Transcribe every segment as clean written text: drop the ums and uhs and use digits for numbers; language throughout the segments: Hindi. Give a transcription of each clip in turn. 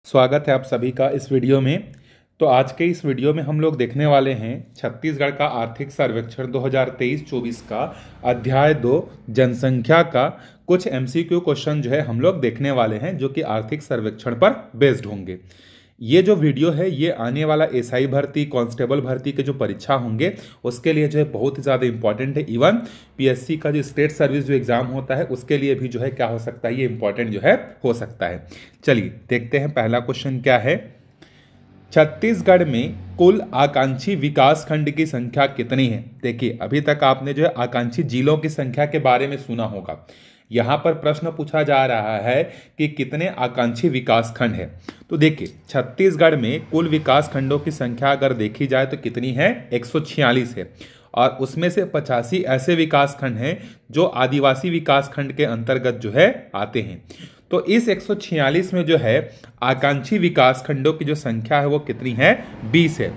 स्वागत है आप सभी का इस वीडियो में। तो आज के इस वीडियो में हम लोग देखने वाले हैं छत्तीसगढ़ का आर्थिक सर्वेक्षण 2023-24 का अध्याय 2 जनसंख्या का कुछ एमसीक्यू क्वेश्चन जो है हम लोग देखने वाले हैं, जो कि आर्थिक सर्वेक्षण पर बेस्ड होंगे। ये जो वीडियो है ये आने वाला एसआई भर्ती, कांस्टेबल भर्ती के जो परीक्षा होंगे उसके लिए जो है बहुत ही ज़्यादा इंपॉर्टेंट है। इवन पीएससी का जो स्टेट सर्विस जो एग्जाम होता है उसके लिए भी जो है क्या हो सकता है, ये इंपॉर्टेंट जो है हो सकता है। चलिए देखते हैं पहला क्वेश्चन क्या है। छत्तीसगढ़ में कुल आकांक्षी विकास खंड की संख्या कितनी है? देखिए अभी तक आपने जो है आकांक्षी जिलों की संख्या के बारे में सुना होगा। यहाँ पर प्रश्न पूछा जा रहा है कि कितने आकांक्षी विकास खंड है। तो देखिए छत्तीसगढ़ में कुल विकास खंडों की संख्या अगर देखी जाए तो कितनी है, 146 है। और उसमें से 85 ऐसे विकास खंड हैं जो आदिवासी विकास खंड के अंतर्गत जो है आते हैं। तो इस 146 में जो है आकांक्षी विकास खंडों की जो संख्या है वो कितनी है, 20 है।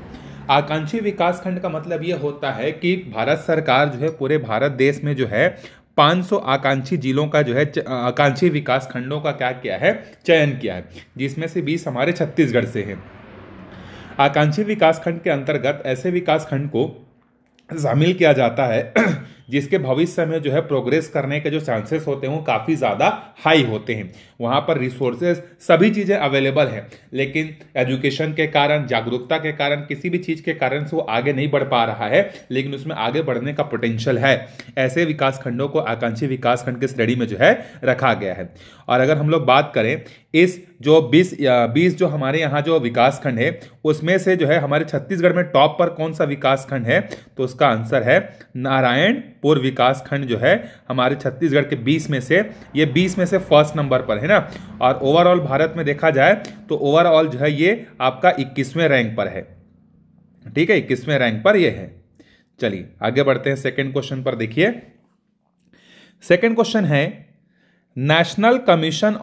आकांक्षी विकास खंड का मतलब ये होता है कि भारत सरकार जो है पूरे भारत देश में जो है 500 आकांक्षी जिलों का जो है आकांक्षी विकास खंडों का क्या किया है, चयन किया है, जिसमें से 20 हमारे छत्तीसगढ़ से हैं। आकांक्षी विकास खंड के अंतर्गत ऐसे विकास खंड को शामिल किया जाता है जिसके भविष्य में जो है प्रोग्रेस करने के जो चांसेस होते हैं वो काफ़ी ज़्यादा हाई होते हैं। वहाँ पर रिसोर्सेज सभी चीज़ें अवेलेबल हैं, लेकिन एजुकेशन के कारण, जागरूकता के कारण, किसी भी चीज़ के कारण से वो आगे नहीं बढ़ पा रहा है, लेकिन उसमें आगे बढ़ने का पोटेंशियल है। ऐसे विकास खंडों को आकांक्षी विकास खंड के श्रेणी में जो है रखा गया है। और अगर हम लोग बात करें इस जो 20 जो हमारे यहाँ जो विकास खंड है उसमें से जो है हमारे छत्तीसगढ़ में टॉप पर कौन सा विकास खंड है, तो उसका आंसर है नारायणपुर विकास खंड जो है हमारे छत्तीसगढ़ के 20 में से, ये 20 में से फर्स्ट नंबर पर है ना। और ओवरऑल भारत में देखा जाए तो ओवरऑल जो है ये आपका 21वें रैंक पर है। ठीक है, 21वें रैंक पर ये है। चलिए आगे बढ़ते हैं सेकंड क्वेश्चन पर। देखिए सेकंड क्वेश्चन है national commission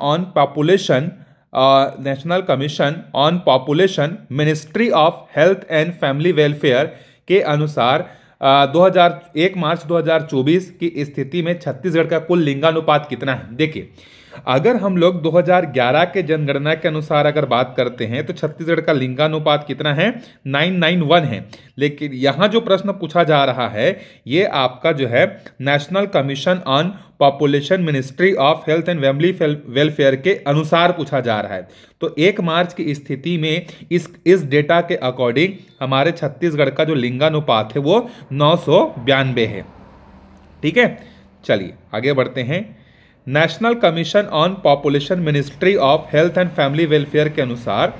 on population ministry of health and family welfare के अनुसार 1 मार्च 2024 की स्थिति में छत्तीसगढ़ का कुल लिंगानुपात कितना है। देखिए अगर हम लोग 2011 के जनगणना के अनुसार अगर बात करते हैं तो छत्तीसगढ़ का लिंगानुपात कितना है, 991 है। लेकिन यहाँ जो प्रश्न पूछा जा रहा है ये आपका जो है national commission on population ministry of health and family welfare के अनुसार पूछा जा रहा है। तो 1 मार्च की स्थिति में इस डेटा के अकॉर्डिंग हमारे छत्तीसगढ़ का जो लिंगानुपात है वो 992 है। ठीक है, चलिए आगे बढ़ते हैं। National commission on population ministry of health and family welfare के अनुसार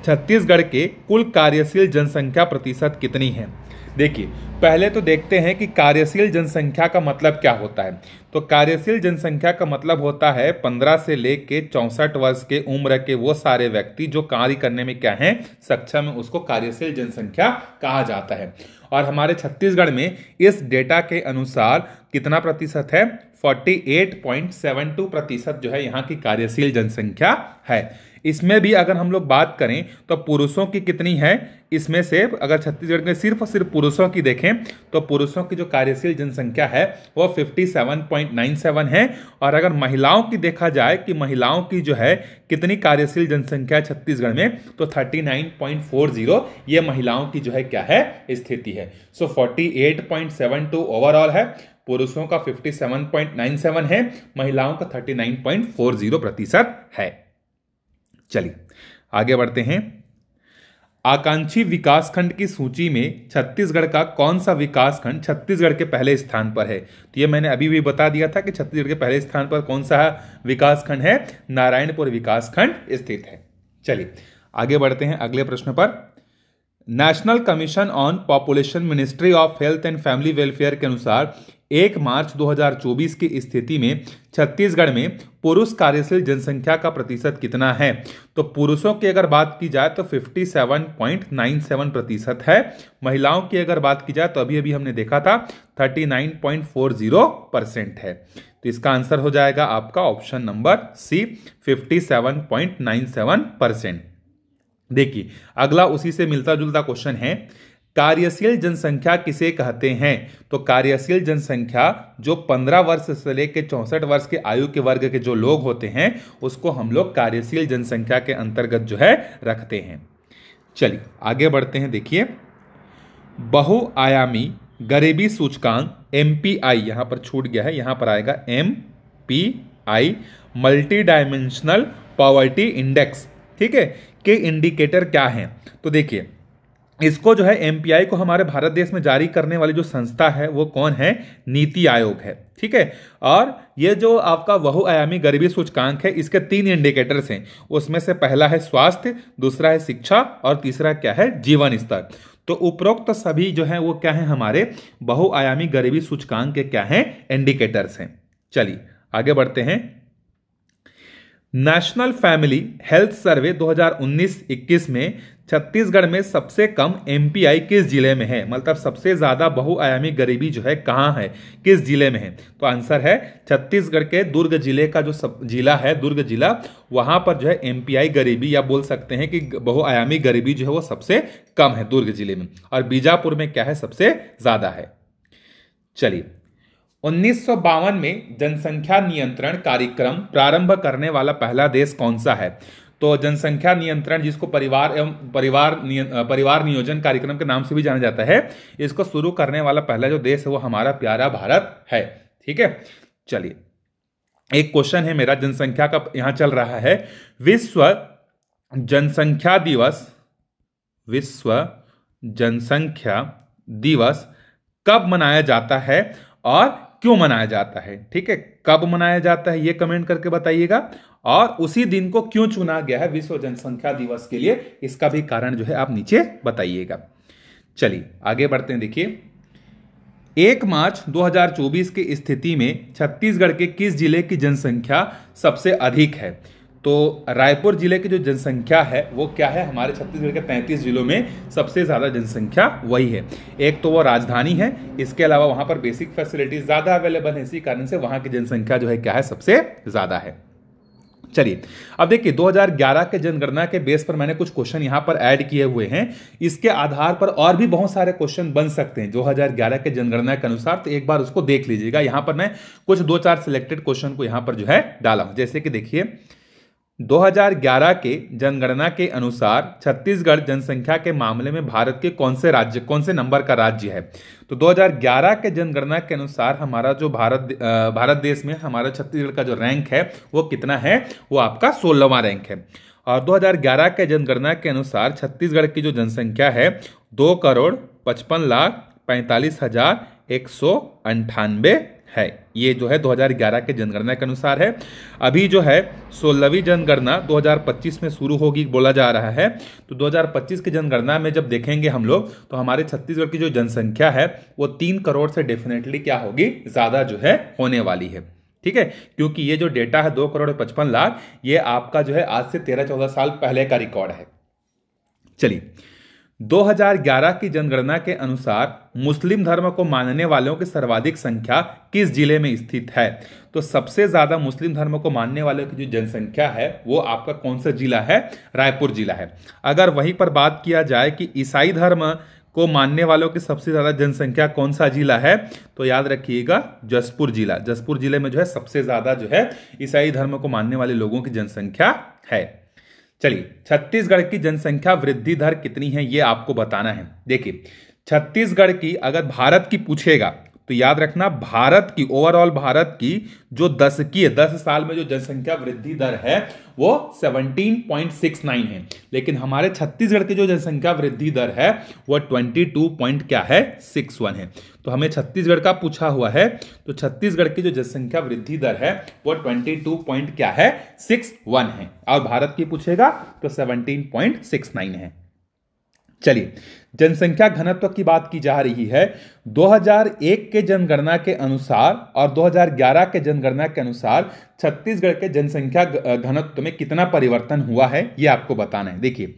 छत्तीसगढ़ के कुल कार्यशील जनसंख्या प्रतिशत कितनी है। देखिए पहले तो देखते हैं कि कार्यशील जनसंख्या का मतलब क्या होता है। तो कार्यशील जनसंख्या का मतलब होता है 15 से लेके 64 वर्ष के उम्र के वो सारे व्यक्ति जो कार्य करने में क्या है, सक्षम है, उसको कार्यशील जनसंख्या कहा जाता है। और हमारे छत्तीसगढ़ में इस डेटा के अनुसार कितना प्रतिशत है, 48.72% जो है यहाँ की कार्यशील जनसंख्या है। इसमें भी अगर हम लोग बात करें तो पुरुषों की कितनी है, इसमें से अगर छत्तीसगढ़ में सिर्फ पुरुषों की देखें तो पुरुषों की जो कार्यशील जनसंख्या है वो 57.97 है। और अगर महिलाओं की देखा जाए कि महिलाओं की जो है कितनी कार्यशील जनसंख्या छत्तीसगढ़ में, तो 39.40 ये महिलाओं की जो है क्या है, स्थिति है। सो 48.72 ओवरऑल है, पुरुषों का 57.97 है, महिलाओं का 39.40% है। चलिए आगे बढ़ते हैं। आकांक्षी विकासखंड की सूची में छत्तीसगढ़ का कौन सा विकासखंड छत्तीसगढ़ के पहले स्थान पर है। तो ये मैंने अभी भी बता दिया था कि छत्तीसगढ़ के पहले स्थान पर कौन सा विकासखंड है, नारायणपुर विकासखंड स्थित है। चलिए आगे बढ़ते हैं अगले प्रश्न पर। National commission on population ministry of health and family welfare के अनुसार 1 मार्च 2024 की स्थिति में छत्तीसगढ़ में पुरुष कार्यशील जनसंख्या का प्रतिशत कितना है। तो पुरुषों की अगर बात की जाए तो 57.97% है। महिलाओं की अगर बात की जाए तो अभी अभी हमने देखा था 39.40% है। तो इसका आंसर हो जाएगा आपका ऑप्शन नंबर सी, 57.97%। देखिए अगला उसी से मिलता जुलता क्वेश्चन है। कार्यशील जनसंख्या किसे कहते हैं? तो कार्यशील जनसंख्या जो 15 वर्ष से लेकर 64 वर्ष के आयु के वर्ग के जो लोग होते हैं उसको हम लोग कार्यशील जनसंख्या के अंतर्गत जो है रखते हैं। चलिए आगे बढ़ते हैं। देखिए, बहुआयामी गरीबी सूचकांक MPI, यहां पर छूट गया है, यहां पर आएगा MPI, multi dimensional poverty index, ठीक है, के इंडिकेटर क्या हैं? तो देखिए, इसको जो है MPI को हमारे भारत देश में जारी करने वाली जो संस्था है वो कौन है? नीति आयोग है, ठीक है। और ये जो आपका बहुआयामी गरीबी सूचकांक है, इसके 3 इंडिकेटर्स हैं। उसमें से पहला है स्वास्थ्य, दूसरा है शिक्षा और तीसरा क्या है? जीवन स्तर। तो उपरोक्त सभी जो है वो क्या है? हमारे बहुआयामी गरीबी सूचकांक के क्या है? इंडिकेटर्स हैं। चलिए आगे बढ़ते हैं। नेशनल फैमिली हेल्थ सर्वे 2019-21 में छत्तीसगढ़ में सबसे कम MPI किस जिले में है? मतलब सबसे ज्यादा बहुआयामी गरीबी जो है कहां है, किस जिले में है? तो आंसर है छत्तीसगढ़ के दुर्ग जिले का जो जिला है, दुर्ग जिला, वहां पर जो है MPI गरीबी या बोल सकते हैं कि बहुआयामी गरीबी जो है वो सबसे कम है दुर्ग जिले में। और बीजापुर में क्या है? सबसे ज्यादा है। चलिए, 1952 में जनसंख्या नियंत्रण कार्यक्रम प्रारंभ करने वाला पहला देश कौन सा है? तो जनसंख्या नियंत्रण, जिसको परिवार नियोजन कार्यक्रम के नाम से भी जाना जाता है, इसको शुरू करने वाला पहला जो देश है वो हमारा प्यारा भारत है, ठीक है। चलिए, एक क्वेश्चन है मेरा जनसंख्या का, यहां चल रहा है, विश्व जनसंख्या दिवस कब मनाया जाता है और क्यों मनाया जाता है? ठीक है, कब मनाया जाता है ये कमेंट करके बताइएगा, और उसी दिन को क्यों चुना गया है विश्व जनसंख्या दिवस के लिए, इसका भी कारण जो है आप नीचे बताइएगा। चलिए आगे बढ़ते हैं। देखिए, 1 मार्च 2024 की स्थिति में छत्तीसगढ़ के किस जिले की जनसंख्या सबसे अधिक है? तो रायपुर जिले की जो जनसंख्या है वो क्या है? हमारे छत्तीसगढ़ के 33 जिलों में सबसे ज्यादा जनसंख्या वही है। एक तो वो राजधानी है, इसके अलावा वहां पर बेसिक फैसिलिटीज ज्यादा अवेलेबल है, इसी कारण से वहां की जनसंख्या जो है क्या है? सबसे ज्यादा है। चलिए अब देखिए, 2011 के जनगणना के बेस पर मैंने कुछ क्वेश्चन यहां पर ऐड किए हुए हैं। इसके आधार पर और भी बहुत सारे क्वेश्चन बन सकते हैं 2011 के जनगणना के अनुसार, तो एक बार उसको देख लीजिएगा। यहां पर मैं कुछ 2-4 सिलेक्टेड क्वेश्चन को यहां पर जो है डाला हूं। जैसे कि देखिए, 2011 के जनगणना के अनुसार छत्तीसगढ़ जनसंख्या के मामले में भारत के कौन से नंबर का राज्य है? तो 2011 के जनगणना के अनुसार हमारा जो भारत देश में हमारा छत्तीसगढ़ का जो रैंक है वो कितना है? वो आपका 16वां रैंक है। और 2011 के जनगणना के अनुसार छत्तीसगढ़ की जो जनसंख्या है 2,55,45,198 है। ये जो है 2011 के जनगणना के अनुसार है। अभी जो है 16वीं जनगणना 2025 में शुरू होगी बोला जा रहा है। तो 2025 की जनगणना में जब देखेंगे हम लोग, तो हमारे छत्तीसगढ़ की जो जनसंख्या है वो 3 करोड़ से डेफिनेटली क्या होगी? ज्यादा जो है होने वाली है, ठीक है। क्योंकि ये जो डेटा है 2,55,00,000, ये आपका जो है आज से 13-14 साल पहले का रिकॉर्ड है। चलिए, 2011 की जनगणना के अनुसार मुस्लिम धर्म को मानने वालों की सर्वाधिक संख्या किस जिले में स्थित है? तो सबसे ज्यादा मुस्लिम धर्म को मानने वालों की जो जनसंख्या है वो आपका कौन सा जिला है? रायपुर जिला है। अगर वहीं पर बात किया जाए कि ईसाई धर्म को मानने वालों की सबसे ज्यादा जनसंख्या कौन सा जिला है, तो याद रखिएगा जशपुर जिला। जशपुर जिले में जो है सबसे ज्यादा जो है ईसाई धर्म को मानने वाले लोगों की जनसंख्या है। चलिए, छत्तीसगढ़ की जनसंख्या वृद्धि दर कितनी है ये आपको बताना है। देखिए, छत्तीसगढ़ की अगर भारत की पूछेगा तो याद रखना, भारत की ओवरऑल भारत की जो 10 साल में जो जनसंख्या वृद्धि दर है वो 17.69 है, लेकिन हमारे छत्तीसगढ़ की जो जनसंख्या वृद्धि दर है वो 22.61 है। तो हमें छत्तीसगढ़ का पूछा हुआ है, तो छत्तीसगढ़ की जो जनसंख्या वृद्धि दर है वो 22.61 है, और भारत की पूछेगा तो 17.69 है। चलिए, जनसंख्या घनत्व की बात की जा रही है। 2001 के जनगणना के अनुसार और 2011 के जनगणना के अनुसार छत्तीसगढ़ के जनसंख्या घनत्व में कितना परिवर्तन हुआ है ये आपको बताना है। देखिए,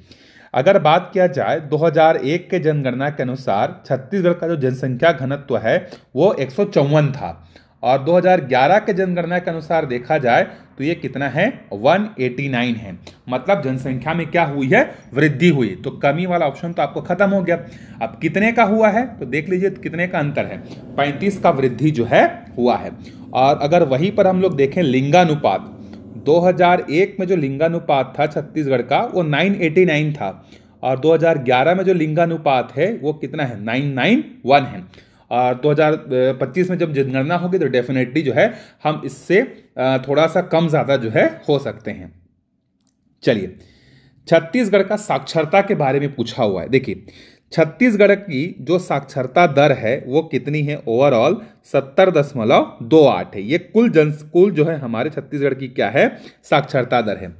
अगर बात किया जाए 2001 के जनगणना के अनुसार छत्तीसगढ़ का जो जनसंख्या घनत्व है वो 154 था, और 2011 के जनगणना के अनुसार देखा जाए तो ये कितना है, 189 है। मतलब जनसंख्या में क्या हुई है, वृद्धि हुई। तो कमी वाला ऑप्शन तो आपको खत्म हो गया। अब कितने का हुआ है तो देख लीजिए कितने का अंतर है, 35 का वृद्धि जो है हुआ है। और अगर वहीं पर हम लोग देखें लिंगानुपात, 2001 में जो लिंगानुपात था छत्तीसगढ़ का वो 989 था, और 2011 में जो लिंगानुपात है वो कितना है, 991 है। और 2025 में जब जनगणना होगी तो डेफिनेटली जो है हम इससे थोड़ा सा कम ज़्यादा जो है हो सकते हैं। चलिए, छत्तीसगढ़ का साक्षरता के बारे में पूछा हुआ है। देखिए, छत्तीसगढ़ की जो साक्षरता दर है वो कितनी है, ओवरऑल 70.28 है। ये कुल जो है हमारे छत्तीसगढ़ की क्या है, साक्षरता दर है।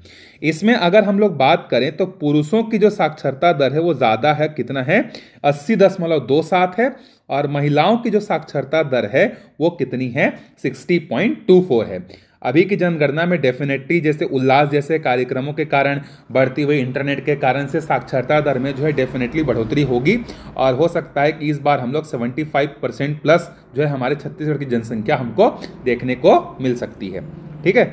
इसमें अगर हम लोग बात करें तो पुरुषों की जो साक्षरता दर है वो ज़्यादा है, कितना है, 80.27 है। और महिलाओं की जो साक्षरता दर है वो कितनी है, 60.24 है। अभी की जनगणना में डेफिनेटली जैसे उल्लास जैसे कार्यक्रमों के कारण, बढ़ती हुई इंटरनेट के कारण से साक्षरता दर में जो है डेफिनेटली बढ़ोतरी होगी, और हो सकता है कि इस बार हम लोग 75% प्लस जो है हमारे छत्तीसगढ़ की जनसंख्या हमको देखने को मिल सकती है। ठीक है,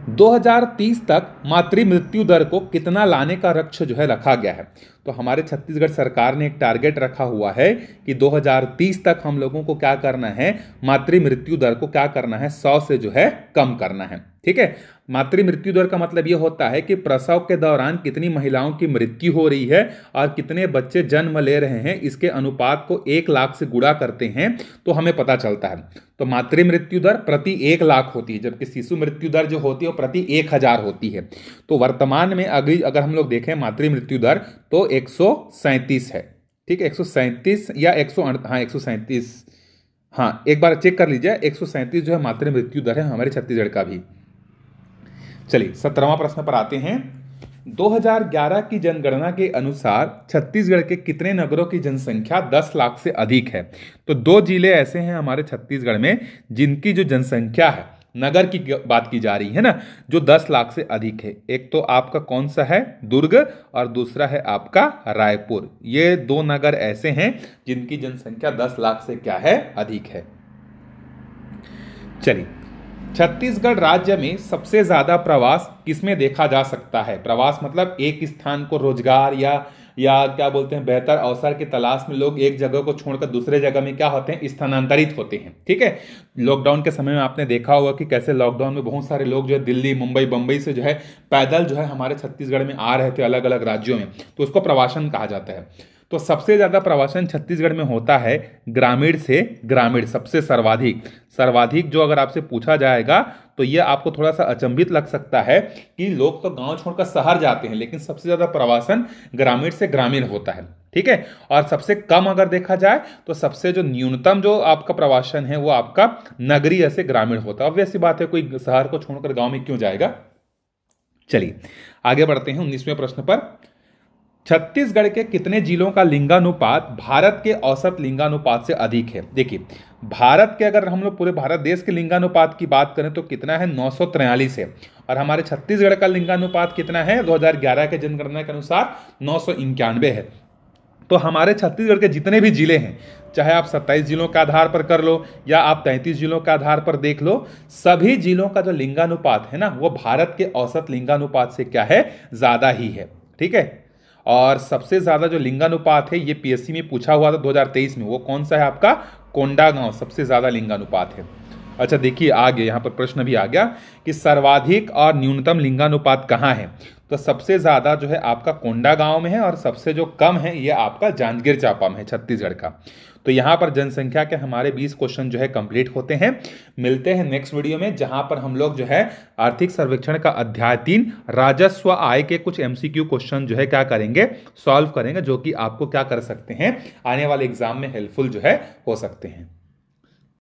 2030 तक मातृ मृत्यु दर को कितना लाने का लक्ष्य जो है रखा गया है। तो हमारे छत्तीसगढ़ सरकार ने एक टारगेट रखा हुआ है कि 2030 तक हम लोगों को क्या करना है, मातृ मृत्यु दर को क्या करना है, 100 से जो है कम करना है। ठीक है, मातृ मृत्यु दर का मतलब ये होता है कि प्रसव के दौरान कितनी महिलाओं की मृत्यु हो रही है और कितने बच्चे जन्म ले रहे हैं, इसके अनुपात को 1 लाख से गुणा करते हैं तो हमें पता चलता है। तो मातृ मृत्यु दर प्रति 1 लाख होती है, जबकि शिशु मृत्यु दर जो होती है वो प्रति 1000 होती है। तो वर्तमान में अगर हम लोग देखें मातृ मृत्यु दर तो 137 है। ठीक है, 137 या 137, हाँ एक बार चेक कर लीजिए, 137 जो है मातृ मृत्यु दर है हमारे छत्तीसगढ़ का भी। चलिए 17वां प्रश्न पर आते हैं। 2011 की जनगणना के अनुसार छत्तीसगढ़ के कितने नगरों की जनसंख्या 10 लाख से अधिक है। तो 2 जिले ऐसे हैं हमारे छत्तीसगढ़ में जिनकी जो जनसंख्या है, नगर की बात की जा रही है ना, जो 10 लाख से अधिक है। एक तो आपका कौन सा है, दुर्ग, और दूसरा है आपका रायपुर। ये 2 नगर ऐसे हैं जिनकी जनसंख्या 10 लाख से क्या है, अधिक है। चलिए, छत्तीसगढ़ राज्य में सबसे ज्यादा प्रवास किसमें देखा जा सकता है। प्रवास मतलब एक स्थान को रोजगार या क्या बोलते हैं, बेहतर अवसर की तलाश में लोग एक जगह को छोड़कर दूसरे जगह में क्या होते हैं, स्थानांतरित होते हैं। ठीक है, लॉकडाउन के समय में आपने देखा होगा कि कैसे लॉकडाउन में बहुत सारे लोग जो है दिल्ली, मुंबई, बंबई से जो है पैदल जो है हमारे छत्तीसगढ़ में आ रहे थे अलग अलग राज्यों में, तो उसको प्रवासन कहा जाता है। तो सबसे ज्यादा प्रवासन छत्तीसगढ़ में होता है ग्रामीण से ग्रामीण, सबसे सर्वाधिक जो अगर आपसे पूछा जाएगा तो ये आपको थोड़ा सा अचंभित लग सकता है कि लोग तो गांव छोड़कर शहर जाते हैं, लेकिन सबसे ज्यादा प्रवासन ग्रामीण से ग्रामीण होता है। ठीक है, और सबसे कम अगर देखा जाए तो सबसे जो न्यूनतम जो आपका प्रवासन है वो आपका नगरीय से ग्रामीण होता है। ऑब्वियस सी बात है, कोई शहर को छोड़कर गांव में क्यों जाएगा। चलिए आगे बढ़ते हैं 19वें प्रश्न पर। छत्तीसगढ़ के कितने जिलों का लिंगानुपात भारत के औसत लिंगानुपात से अधिक है। देखिए, भारत के अगर हम लोग पूरे भारत देश के लिंगानुपात की बात करें तो कितना है, 943 है। और हमारे छत्तीसगढ़ का लिंगानुपात कितना है, 2011 के जनगणना के अनुसार 991 है। तो हमारे छत्तीसगढ़ के जितने भी जिले हैं, चाहे आप 27 जिलों के आधार पर कर लो या आप 33 जिलों के आधार पर देख लो, सभी जिलों का जो लिंगानुपात है ना वो भारत के औसत लिंगानुपात से क्या है, ज्यादा ही है। ठीक है, और सबसे ज्यादा जो लिंगानुपात है ये पीएससी में पूछा हुआ था 2023 में, वो कौन सा है आपका, कोंडागांव, सबसे ज्यादा लिंगानुपात है। अच्छा देखिए आगे यहाँ पर प्रश्न भी आ गया कि सर्वाधिक और न्यूनतम लिंगानुपात कहाँ है। तो सबसे ज्यादा जो है आपका कोंडागांव में है और सबसे जो कम है ये आपका जांजगीर चांपा में है छत्तीसगढ़ का। तो यहाँ पर जनसंख्या के हमारे 20 क्वेश्चन जो है कंप्लीट होते हैं। मिलते हैं नेक्स्ट वीडियो में जहाँ पर हम लोग जो है आर्थिक सर्वेक्षण का अध्याय 3 राजस्व आय के कुछ एमसीक्यू क्वेश्चन जो है क्या करेंगे, सॉल्व करेंगे, जो कि आपको क्या कर सकते हैं, आने वाले एग्जाम में हेल्पफुल जो है हो सकते हैं।